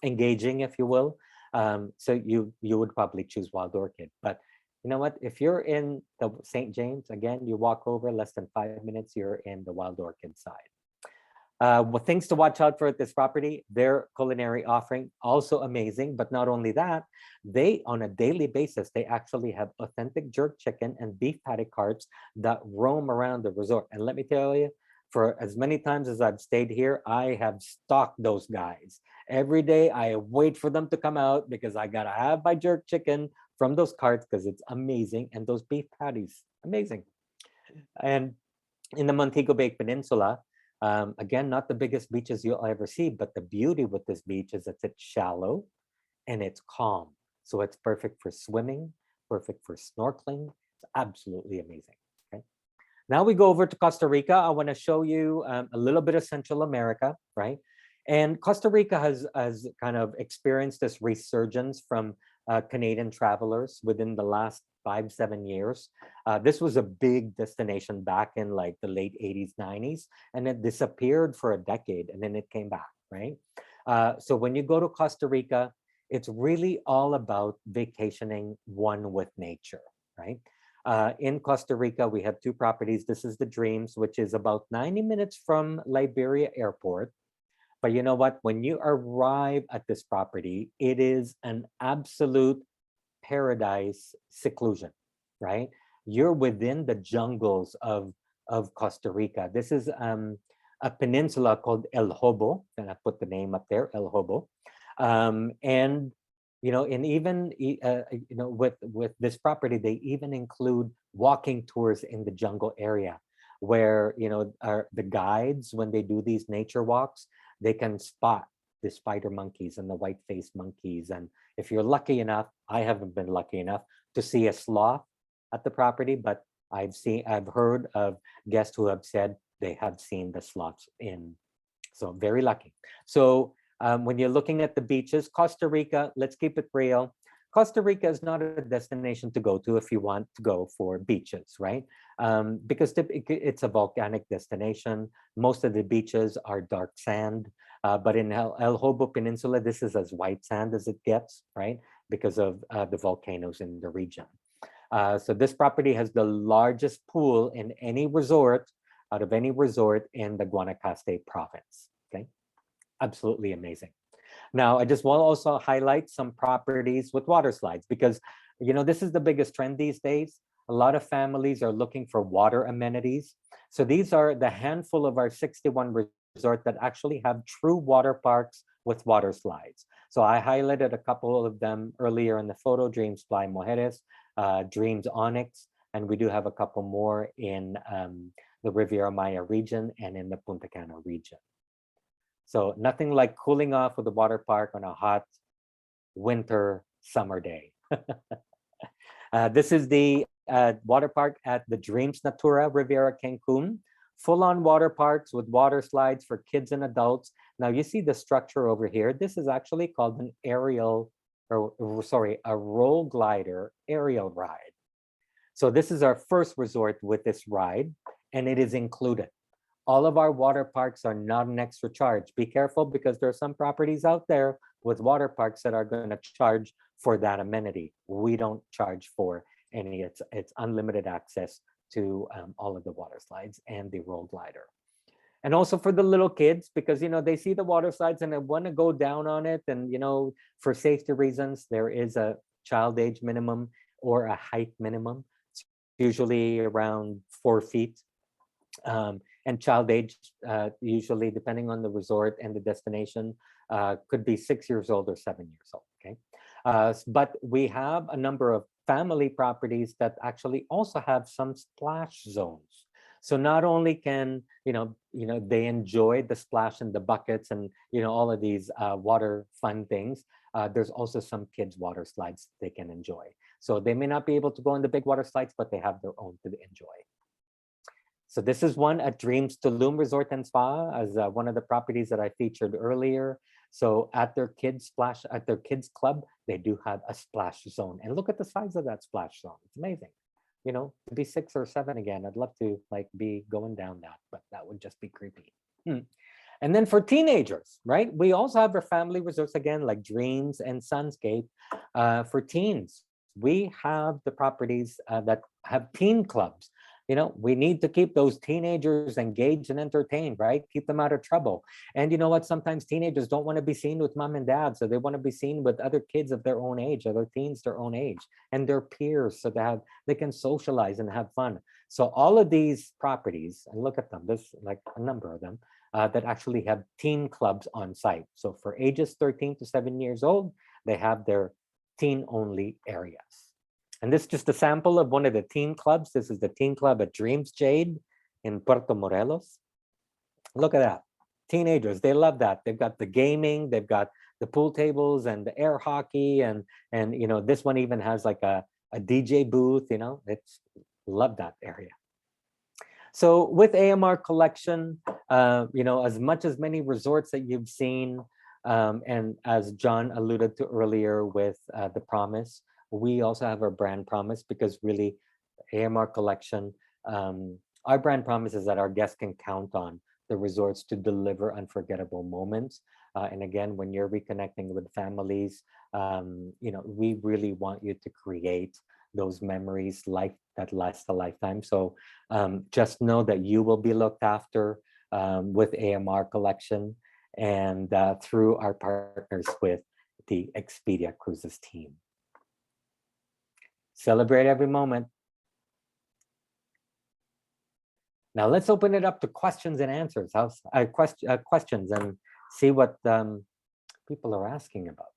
Speaker 2: engaging, if you will. So you would probably choose Wild Orchid. But you know what? If you're in the St. James, again, you walk over less than 5 minutes, you're in the Wild Orchid side. What things to watch out for at this property, their culinary offering, also amazing. But not only that, they, on a daily basis, they actually have authentic jerk chicken and beef patty carts that roam around the resort. And let me tell you, for as many times as I've stayed here, I have stalked those guys. Every day I wait for them to come out because I gotta have my jerk chicken from those carts because it's amazing. And those beef patties, amazing. And in the Montego Bay Peninsula, again, not the biggest beaches you'll ever see, but the beauty with this beach is that it's shallow and it's calm. So it's perfect for swimming, perfect for snorkeling. It's absolutely amazing. Okay. Now we go over to Costa Rica. I want to show you a little bit of Central America, right? And Costa Rica has kind of experienced this resurgence from Canadian travelers within the last 5-7 years. This was a big destination back in like the late 80s, 90s, and it disappeared for a decade and then it came back, right? So when you go to Costa Rica, it's really all about vacationing one with nature, right? In Costa Rica, we have two properties. This is the Dreams, which is about 90 minutes from Liberia Airport. But you know what? When you arrive at this property, it is an absolute paradise seclusion, right? You're within the jungles of Costa Rica. This is a peninsula called El Hobo, and I put the name up there, El Hobo. And you know, and even you know, with this property, they even include walking tours in the jungle area, where you know the guides, when they do these nature walks, they can spot the spider monkeys and the white-faced monkeys. And if you're lucky enough, I haven't been lucky enough to see a sloth at the property, but I've heard of guests who have said they have seen the slots in. So very lucky. So when you're looking at the beaches, Costa Rica, let's keep it real. Costa Rica is not a destination to go to if you want to go for beaches, right? Because it's a volcanic destination. Most of the beaches are dark sand, but in El Hobo Peninsula, this is as white sand as it gets, right? Because of the volcanoes in the region. So this property has the largest pool in any resort, out of any resort in the Guanacaste province, okay? Absolutely amazing. Now, I just want to also highlight some properties with water slides because, you know, this is the biggest trend these days. A lot of families are looking for water amenities. So these are the handful of our 61 resorts that actually have true water parks with water slides. So I highlighted a couple of them earlier in the photo, Dreams Fly Mujeres, Dreams Onyx, and we do have a couple more in the Riviera Maya region and in the Punta Cana region. So nothing like cooling off with the water park on a hot winter summer day. This is the water park at the Dreams Natura Riviera Cancun. Full-on water parks with water slides for kids and adults. Now you see the structure over here. This is actually called an aerial, or sorry, a roll glider aerial ride. So this is our first resort with this ride, and it is included. All of our water parks are not an extra charge. Be careful because there are some properties out there with water parks that are going to charge for that amenity. We don't charge for any. It's unlimited access to all of the water slides and the roll glider. And also for the little kids, because, you know, they see the water slides and they want to go down on it. And, you know, for safety reasons, there is a child age minimum or a height minimum. It's usually around 4 feet. And child age, usually depending on the resort and the destination, could be 6 years old or 7 years old, okay? But we have a number of family properties that actually also have some splash zones. So not only can, you know, they enjoy the splash in the buckets and, you know, all of these water fun things, there's also some kids water slides they can enjoy. So they may not be able to go on the big water slides, but they have their own to enjoy. So this is one at Dreams Tulum Resort and Spa as one of the properties that I featured earlier. So at their kids club, they do have a splash zone. And look at the size of that splash zone. It's amazing. You know, to be 6 or 7 again, I'd love to like be going down that, but that would just be creepy. And then for teenagers, right? We also have our family resorts again, like Dreams and Sunscape. For teens, we have the properties that have teen clubs. You know, we need to keep those teenagers engaged and entertained, right? Keep them out of trouble. And you know what? Sometimes teenagers don't want to be seen with mom and dad. So they want to be seen with other kids of their own age, other teens their own age, and their peers. So they can socialize and have fun. So all of these properties, and look at them, there's like a number of them that actually have teen clubs on site. So for ages 13 to 7 years old, they have their teen-only areas. And this is just a sample of one of the teen clubs. This is the teen club at Dreams Jade in Puerto Morelos. Look at that. Teenagers, they love that. They've got the gaming, they've got the pool tables and the air hockey. And you know, this one even has like a DJ booth, you know, love that area. So with AMR Collection, you know, as much as many resorts that you've seen, and as John alluded to earlier with the Promise, we also have our brand promise because really AMR Collection, our brand promise is that our guests can count on the resorts to deliver unforgettable moments. And again, when you're reconnecting with families, you know, we really want you to create those memories that last a lifetime. So just know that you will be looked after with AMR Collection and through our partners with the Expedia Cruises team. Celebrate every moment. Now let's open it up to questions and answers. Questions and see what people are asking about.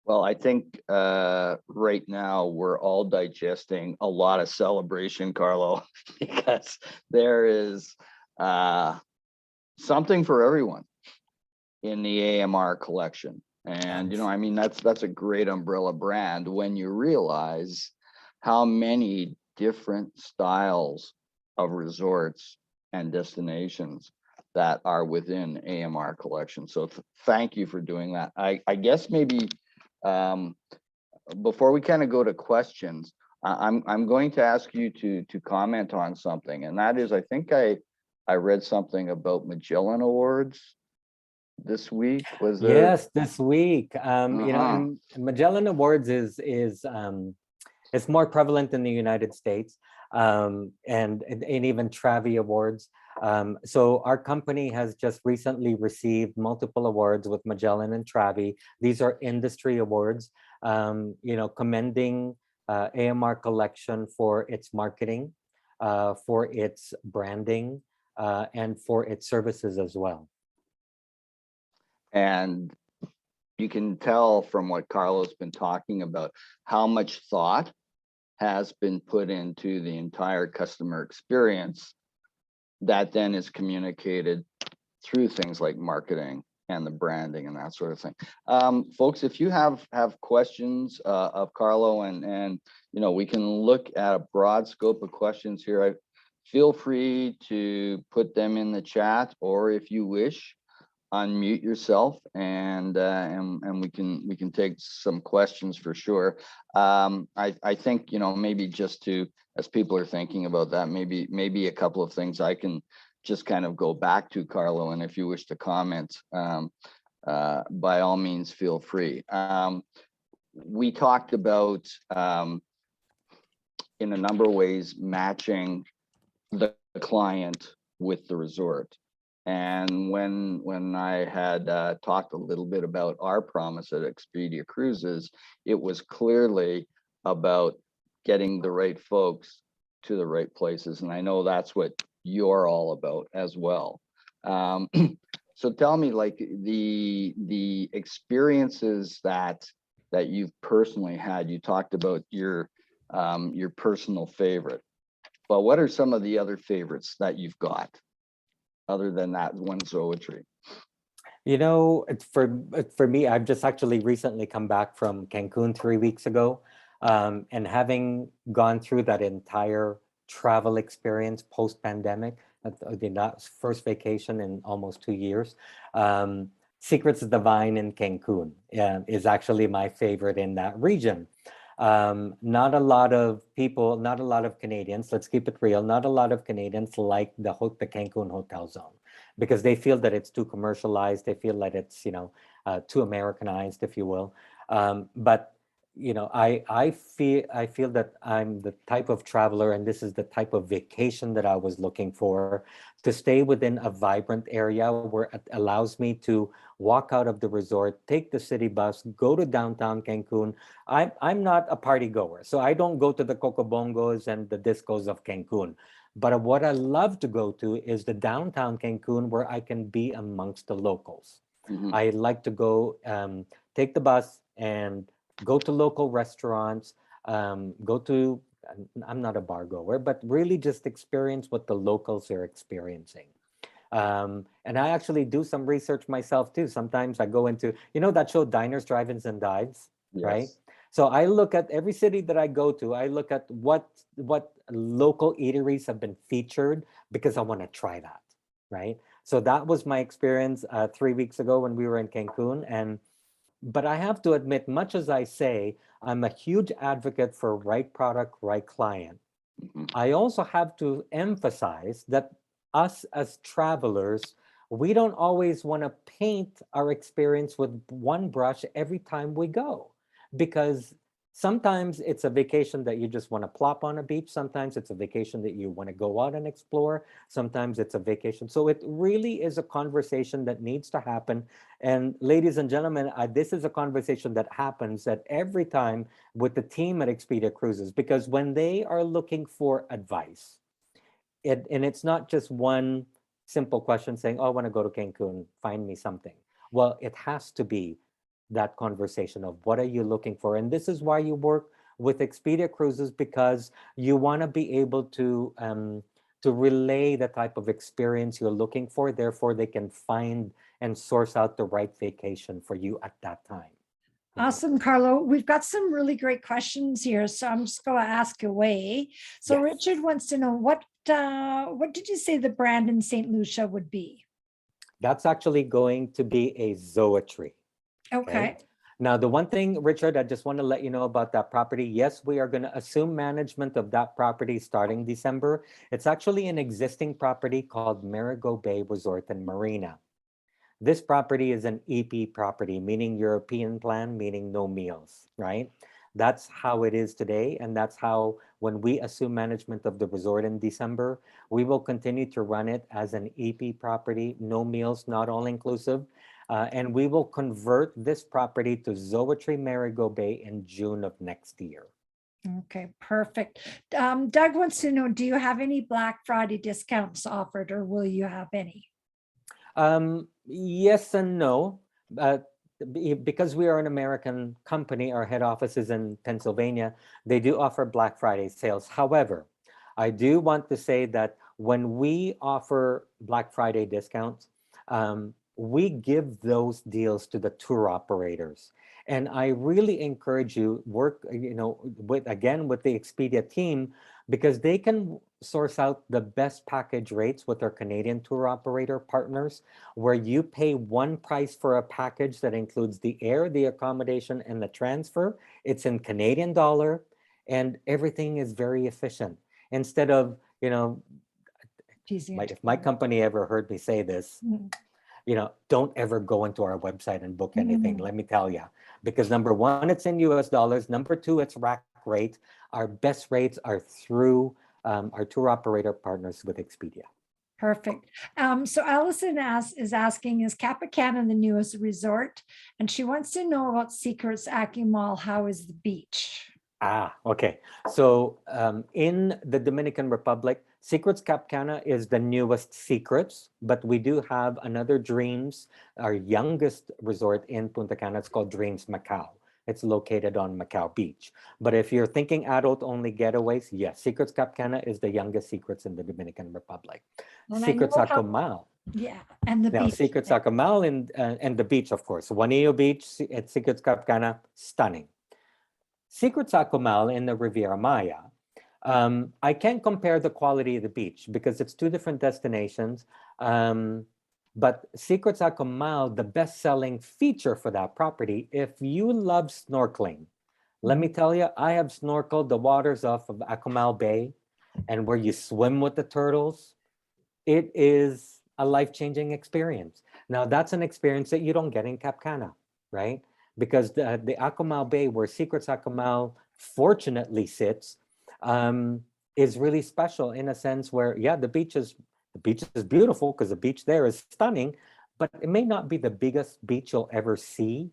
Speaker 1: Well, I think right now we're all digesting a lot of celebration, Carlo, because there is something for everyone in the AMR collection. And, you know, I mean, that's a great umbrella brand when you realize how many different styles of resorts and destinations that are within AMR collection. So thank you for doing that. I guess maybe before we kind of go to questions, I'm going to ask you to comment on something, and that is, I think I read something about Magellan Awards this week. Was there?
Speaker 2: Yes, this week. And Magellan Awards is it's more prevalent in the United States, and even Travi Awards. So our company has just recently received multiple awards with Magellan and Travi. These are industry awards, commending AMR Collection for its marketing, for its branding, and for its services as well.
Speaker 1: And you can tell from what Carlo's been talking about how much thought has been put into the entire customer experience that then is communicated through things like marketing and the branding and that sort of thing. Folks, if you have questions of Carlo, and we can look at a broad scope of questions here. Feel free to put them in the chat, or if you wish, unmute yourself, and we can take some questions for sure. I think maybe just to, as people are thinking about that, maybe a couple of things I can just kind of go back to, Carlo, and if you wish to comment, by all means feel free. We talked about in a number of ways matching the client with the resort. And when I had talked a little bit about our promise at Expedia Cruises, it was clearly about getting the right folks to the right places. And I know that's what you're all about as well. So tell me, like, the experiences that you've personally had. You talked about your personal favorite, but what are some of the other favorites that you've got, other than that one Zoetry?
Speaker 2: For me, I've just actually recently come back from Cancun 3 weeks ago, and having gone through that entire travel experience post-pandemic, the first vacation in almost 2 years. Secrets of the Vine in Cancun is actually my favorite in that region. Not a lot of people, not a lot of Canadians, let's keep it real, not a lot of Canadians like the Cancun hotel zone, because they feel that it's too commercialized. They feel that it's, too Americanized, if you will. But I feel that I'm the type of traveler, and this is the type of vacation that I was looking for, to stay within a vibrant area where it allows me to walk out of the resort, take the city bus, go to downtown Cancun. I'm not a party goer, so I don't go to the Cocobongos and the discos of Cancun. But what I love to go to is the downtown Cancun, where I can be amongst the locals.
Speaker 1: Mhm.
Speaker 2: I like to go take the bus and go to local restaurants, I'm not a bar goer, but really just experience what the locals are experiencing. And I actually do some research myself too. Sometimes I go into, that show Diners, Drive-ins, and Dives, right?
Speaker 1: Yes.
Speaker 2: So I look at every city that I go to, I look at what local eateries have been featured, because I want to try that, right? So that was my experience 3 weeks ago when we were in Cancun. But I have to admit, much as I say, I'm a huge advocate for right product, right client.
Speaker 1: Mhm.
Speaker 2: I also have to emphasize that us as travelers, we don't always want to paint our experience with one brush every time we go, because sometimes it's a vacation that you just want to plop on a beach. Sometimes it's a vacation that you want to go out and explore. Sometimes it's a vacation. So it really is a conversation that needs to happen. And ladies and gentlemen, this is a conversation that happens at every time with the team at Expedia Cruises, because when they are looking for advice, and it's not just one simple question saying, oh, I want to go to Cancun, find me something. Well, it has to be that conversation of what are you looking for? And this is why you work with Expedia Cruises, because you want to be able to relay the type of experience you're looking for. Therefore, they can find and source out the right vacation for you at that time.
Speaker 3: Awesome, Carlo. We've got some really great questions here, so I'm just going to ask away. So
Speaker 2: Yes.
Speaker 3: Richard wants to know what did you say the brand in St. Lucia would be?
Speaker 2: That's actually going to be a zoetry.
Speaker 3: Okay.
Speaker 2: Now, the one thing, Richard, I just want to let you know about that property. Yes, we are going to assume management of that property starting December. It's actually an existing property called Marigot Bay Resort and Marina. This property is an EP property, meaning European plan, meaning no meals, right? That's how it is today. And that's how, when we assume management of the resort in December, we will continue to run it as an EP property, no meals, not all inclusive. And we will convert this property to Zoetry Marigot Bay in June of next year.
Speaker 3: Okay, perfect. Doug wants to know, do you have any Black Friday discounts offered, or will you have any?
Speaker 2: Yes and no. Because we are an American company, our head office is in Pennsylvania, they do offer Black Friday sales. However, I do want to say that when we offer Black Friday discounts, we give those deals to the tour operators. And I really encourage you work, with the Expedia team, because they can source out the best package rates with our Canadian tour operator partners, where you pay one price for a package that includes the air, the accommodation, and the transfer. It's in Canadian dollar, and everything is very efficient. Instead of,
Speaker 3: Teasing it
Speaker 2: if my
Speaker 3: together.
Speaker 2: company ever heard me say this,
Speaker 3: Mhm.
Speaker 2: Don't ever go into our website and book anything,
Speaker 3: Mhm.
Speaker 2: let me tell you. Because number one, it's in US dollars. Number two, it's rack rate. Our best rates are through our tour operator partners with Expedia.
Speaker 3: Perfect. So Allison is asking, is Capicana the newest resort? And she wants to know about Secrets Mall. How is the beach?
Speaker 2: Okay. So in the Dominican Republic, Secrets Capcana is the newest Secrets, but we do have another Dreams, our youngest resort in Punta Cana. It's called Dreams Macau. It's located on Macau Beach. But if you're thinking adult-only getaways, yes, Secrets Capcana is the youngest Secrets in the Dominican Republic.
Speaker 3: And
Speaker 2: Secrets
Speaker 3: I know
Speaker 2: Akumal.
Speaker 3: Yeah, and the
Speaker 2: Now,
Speaker 3: beach.
Speaker 2: Secrets Akumal and the beach, of course. Juanillo Beach at Secrets Capcana, stunning. Secrets Akumal in the Riviera Maya, I can't compare the quality of the beach because it's two different destinations. But Secrets Akumal, the best-selling feature for that property, if you love snorkeling, let me tell you, I have snorkeled the waters off of Akumal Bay, and where you swim with the turtles, it is a life-changing experience. Now, that's an experience that you don't get in Cap Cana, right? Because the Akumal Bay, where Secrets Akumal fortunately sits, is really special in a sense where, yeah, the beach is beautiful because the beach there is stunning, but it may not be the biggest beach you'll ever see,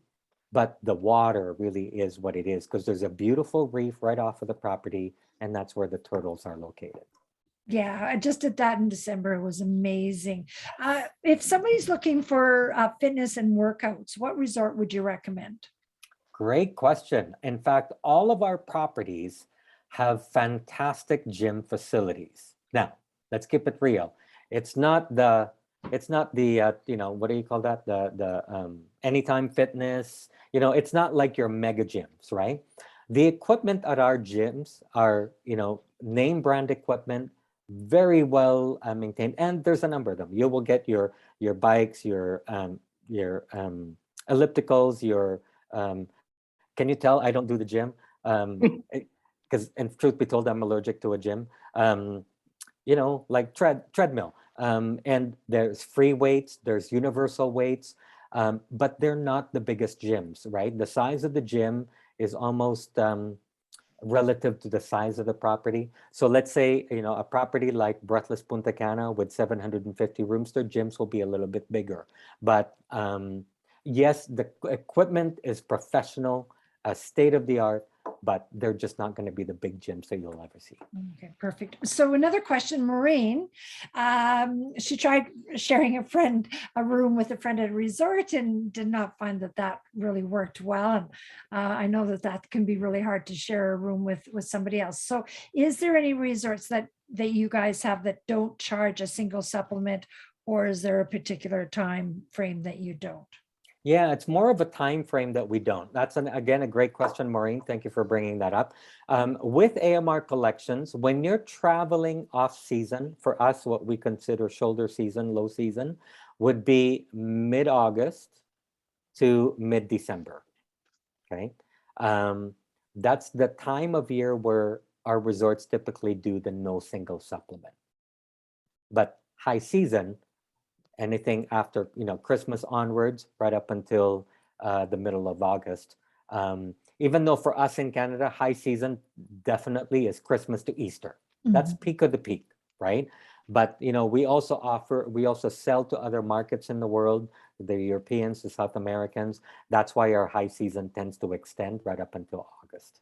Speaker 2: but the water really is what it is because there's a beautiful reef right off of the property, and that's where the turtles are located.
Speaker 3: Yeah, I just did that in December. It was amazing. If somebody's looking for fitness and workouts, what resort would you recommend?
Speaker 2: Great question. In fact, all of our properties have fantastic gym facilities. Now, let's keep it real. It's not the what do you call that? The Anytime Fitness. It's not like your mega gyms, right? The equipment at our gyms are, name brand equipment, very well maintained, and there's a number of them. You will get your bikes, your ellipticals, your can you tell I don't do the gym? Because, and truth be told, I'm allergic to a gym. Like treadmill. And there's free weights, there's universal weights, but they're not the biggest gyms, right? The size of the gym is almost relative to the size of the property. So let's say, a property like Breathless Punta Cana with 750 rooms, their gyms will be a little bit bigger. But yes, the equipment is professional, state of the art, but they're just not going to be the big gyms that you'll ever see.
Speaker 3: Okay, perfect. So another question, Maureen, she tried sharing a room with a friend at a resort and did not find that really worked well. And I know that can be really hard to share a room with somebody else. So is there any resorts that you guys have that don't charge a single supplement, or is there a particular time frame that you don't?
Speaker 2: Yeah, it's more of a time frame that we don't. That's again a great question, Maureen. Thank you for bringing that up. With AMR collections, when you're traveling off season, for us, what we consider shoulder season, low season, would be mid-August to mid-December. Okay, that's the time of year where our resorts typically do the no single supplement. But high season, anything after Christmas onwards, right up until the middle of August. Even though for us in Canada, high season definitely is Christmas to Easter. That's peak of the peak, right? But we also sell to other markets in the world, the Europeans, the South Americans. That's why our high season tends to extend right up until August.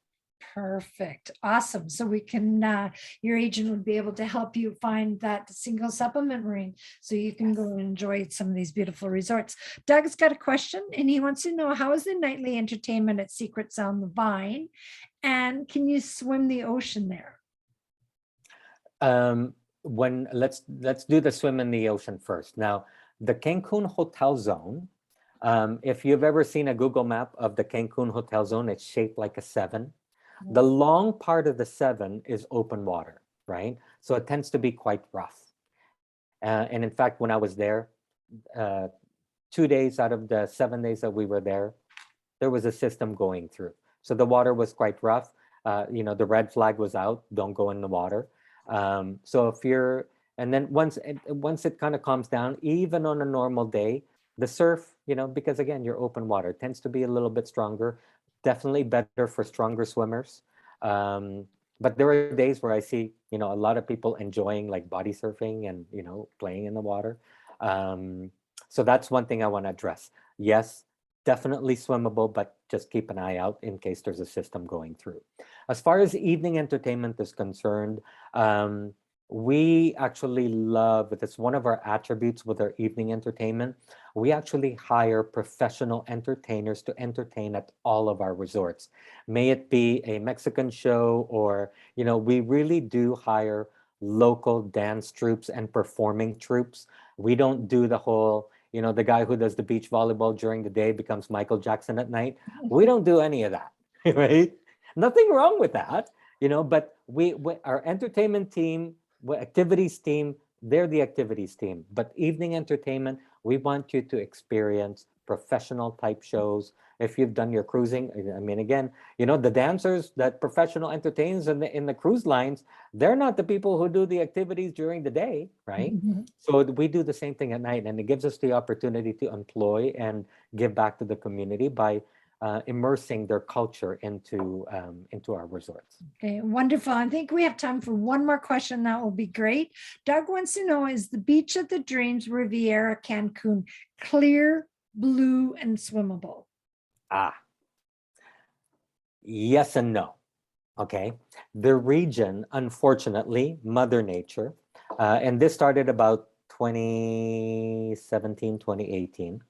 Speaker 3: Perfect. Awesome. So we can, your agent would be able to help you find that single supplement ring so you can go and enjoy some of these beautiful resorts. Doug's got a question and he wants to know, how is the nightly entertainment at Secret Sound the Vine? And can you swim the ocean there?
Speaker 2: Let's do the swim in the ocean first. Now, the Cancun Hotel Zone, if you've ever seen a Google map of the Cancun Hotel Zone, it's shaped like a 7. The long part of the 7 is open water, right? So it tends to be quite rough. And in fact, when I was there, 2 days out of the 7 days that we were there was a system going through. So the water was quite rough. The red flag was out, don't go in the water. So if you're, and then once it kind of calms down, even on a normal day, the surf, because again, you're open water, tends to be a little bit stronger. Definitely better for stronger swimmers. But there are days where I see, a lot of people enjoying like body surfing and, playing in the water. So that's one thing I want to address. Yes, definitely swimmable, but just keep an eye out in case there's a system going through. As far as evening entertainment is concerned, we actually love, it's one of our attributes with our evening entertainment. We actually hire professional entertainers to entertain at all of our resorts. May it be a Mexican show or, we really do hire local dance troupes and performing troupes. We don't do the whole, the guy who does the beach volleyball during the day becomes Michael Jackson at night. We don't do any of that, right? Nothing wrong with that, but our entertainment team, activities team, they're the activities team. But evening entertainment, we want you to experience professional type shows. If you've done your cruising, I mean, again, the dancers that professional entertainers in the cruise lines, they're not the people who do the activities during the day, right? So we do the same thing at night, and it gives us the opportunity to employ and give back to the community by immersing their culture into our resorts.
Speaker 3: Okay, wonderful. I think we have time for one more question. That will be great. Doug wants to know, is the Beach of the Dreams Riviera Cancun clear, blue, and swimmable?
Speaker 2: Yes and no. Okay. The region, unfortunately, Mother Nature, and this started about 2017, 2018.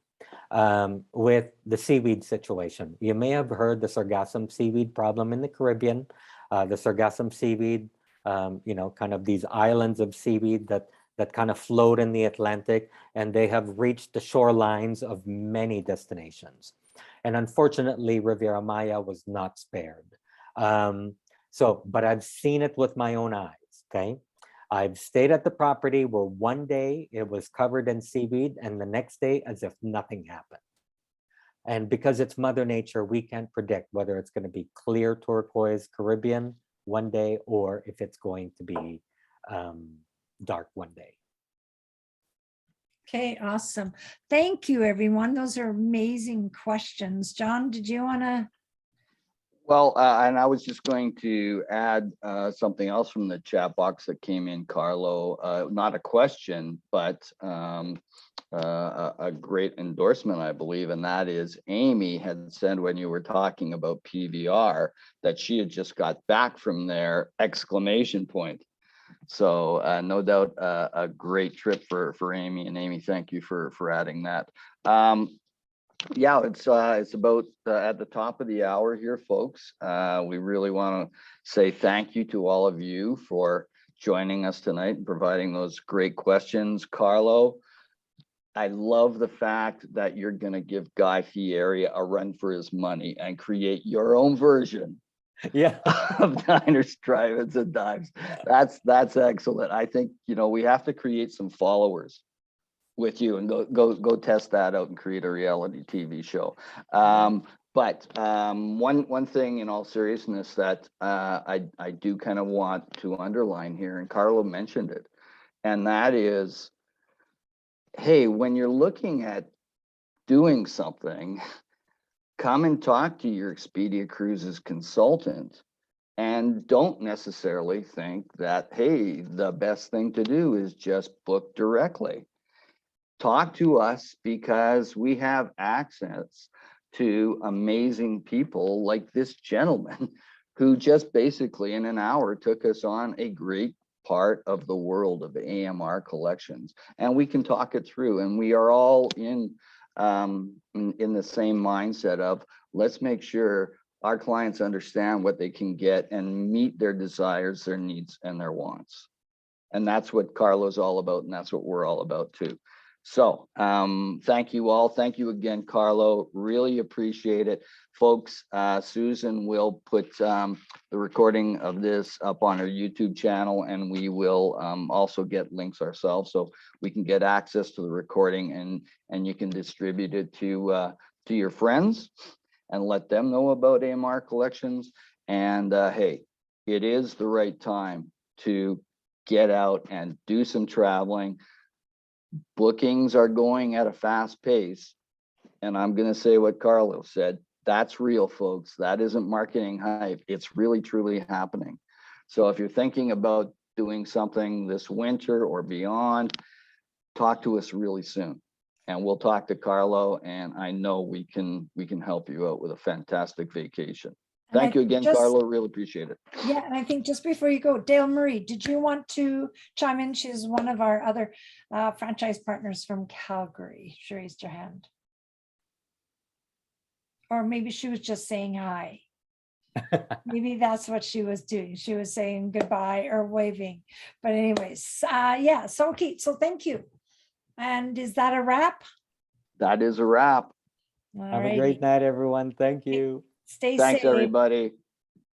Speaker 2: With the seaweed situation. You may have heard the sargassum seaweed problem in the Caribbean. The sargassum seaweed, kind of these islands of seaweed that kind of float in the Atlantic, and they have reached the shorelines of many destinations. And unfortunately, Riviera Maya was not spared. But I've seen it with my own eyes, okay? I've stayed at the property where one day it was covered in seaweed and the next day as if nothing happened. And because it's Mother Nature, we can't predict whether it's going to be clear turquoise Caribbean one day or if it's going to be dark one day.
Speaker 3: Okay, awesome. Thank you, everyone. Those are amazing questions. John, did you want to?
Speaker 1: Well, and I was just going to add something else from the chat box that came in, Carlo. Not a question, but a great endorsement, I believe, and that is Amy had said when you were talking about PVR that she had just got back from there, exclamation point. So no doubt a great trip for Amy, and Amy, thank you for adding that. Yeah, it's about at the top of the hour here, folks. We really want to say thank you to all of you for joining us tonight and providing those great questions. Carlo, I love the fact that you're going to give Guy Fieri a run for his money and create your own version
Speaker 2: Yeah.
Speaker 1: of diners, drive-ins, and dives. That's excellent. I think, you know, we have to create some followers with you and go test that out and create a reality TV show. But one thing in all seriousness that I do kind of want to underline here, and Carlo mentioned it, and that is, hey, when you're looking at doing something, come and talk to your Expedia Cruises consultant, and don't necessarily think that, hey, the best thing to do is just book directly. Talk to us, because we have access to amazing people like this gentleman who just basically in an hour took us on a great part of the world of AMR collections, and we can talk it through. And we are all in the same mindset of, let's make sure our clients understand what they can get and meet their desires, their needs, and their wants. And that's what Carlo's all about, and that's what we're all about too. So thank you all. Thank you again, Carlo. Really appreciate it. Folks, Susan will put the recording of this up on our YouTube channel, and we will also get links ourselves so we can get access to the recording, and you can distribute it to your friends and let them know about AMR Collections. And hey, it is the right time to get out and do some traveling. Bookings are going at a fast pace. And I'm going to say what Carlo said. That's real, folks. That isn't marketing hype. It's really, truly happening. So if you're thinking about doing something this winter or beyond, talk to us really soon. And we'll talk to Carlo, and I know we can help you out with a fantastic vacation. Thank you again, Carlo. Really appreciate it.
Speaker 3: Yeah, and I think just before you go, Dale Marie, did you want to chime in? She's one of our other franchise partners from Calgary. She raised her hand. Or maybe she was just saying hi. Maybe that's what she was doing. She was saying goodbye or waving. But anyways, yeah, so okay, so thank you. And is that a wrap?
Speaker 1: That is a wrap.
Speaker 3: All
Speaker 2: Have a
Speaker 3: righty.
Speaker 2: great night, everyone. Thank you.
Speaker 3: Stay
Speaker 1: Thanks,
Speaker 3: safe.
Speaker 1: everybody.